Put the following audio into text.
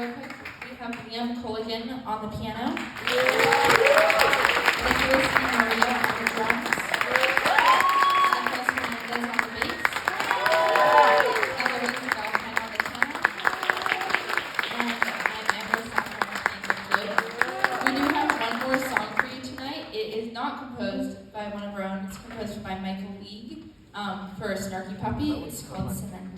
real quick, we have Liam Culligan on the piano. Nicholas Maria on the drums. Nicholas Hernandez on the bass. Eloise Valentine on the tenor. And I'm Amber Saffron on the flute. We do have one more song for you tonight. It is not composed by one of our own. It's composed by Michael League for Snarky Puppy. It's called Cement.